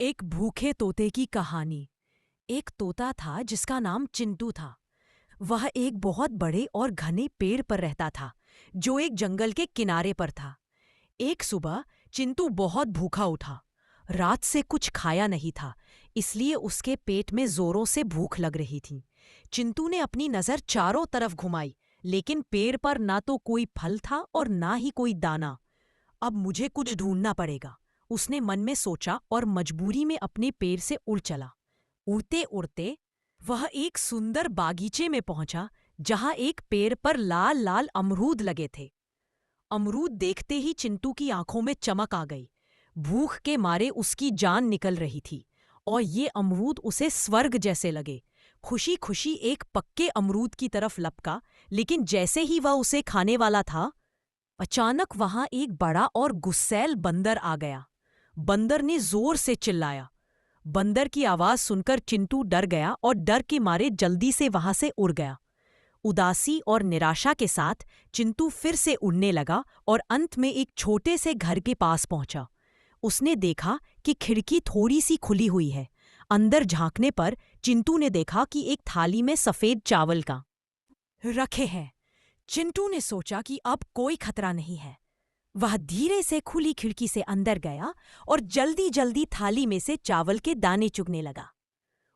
एक भूखे तोते की कहानी। एक तोता था जिसका नाम चिंटू था। वह एक बहुत बड़े और घने पेड़ पर रहता था, जो एक जंगल के किनारे पर था। एक सुबह चिंटू बहुत भूखा उठा। रात से कुछ खाया नहीं था, इसलिए उसके पेट में जोरों से भूख लग रही थी। चिंटू ने अपनी नजर चारों तरफ घुमाई, लेकिन पेड़ पर ना तो कोई फल था और ना ही कोई दाना। अब मुझे कुछ ढूंढना पड़ेगा, उसने मन में सोचा और मजबूरी में अपने पेड़ से उड़ चला। उड़ते उड़ते वह एक सुंदर बागीचे में पहुंचा, जहां एक पेड़ पर लाल लाल अमरूद लगे थे। अमरूद देखते ही चिंटू की आंखों में चमक आ गई। भूख के मारे उसकी जान निकल रही थी और ये अमरूद उसे स्वर्ग जैसे लगे। खुशी खुशी एक पक्के अमरूद की तरफ लपका, लेकिन जैसे ही वह उसे खाने वाला था, अचानक वहां एक बड़ा और गुस्सैल बंदर आ गया। बंदर ने जोर से चिल्लाया। बंदर की आवाज सुनकर चिंटू डर गया और डर के मारे जल्दी से वहां से उड़ गया। उदासी और निराशा के साथ चिंटू फिर से उड़ने लगा और अंत में एक छोटे से घर के पास पहुंचा। उसने देखा कि खिड़की थोड़ी सी खुली हुई है। अंदर झांकने पर चिंटू ने देखा कि एक थाली में सफेद चावल का रखे हैं। चिंटू ने सोचा कि अब कोई खतरा नहीं है। वह धीरे से खुली खिड़की से अंदर गया और जल्दी जल्दी थाली में से चावल के दाने चुगने लगा।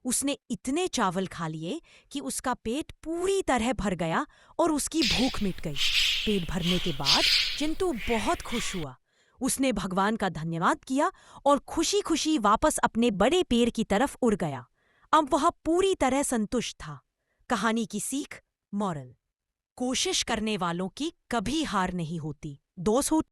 उसने इतने चावल खा लिए कि उसका पेट पूरी तरह भर गया और उसकी भूख मिट गई। पेट भरने के बाद चिंटू बहुत खुश हुआ। उसने भगवान का धन्यवाद किया और खुशी खुशी वापस अपने बड़े पेड़ की तरफ उड़ गया। अब वह पूरी तरह संतुष्ट था। कहानी की सीख, मॉरल: कोशिश करने वालों की कभी हार नहीं होती। दोस्त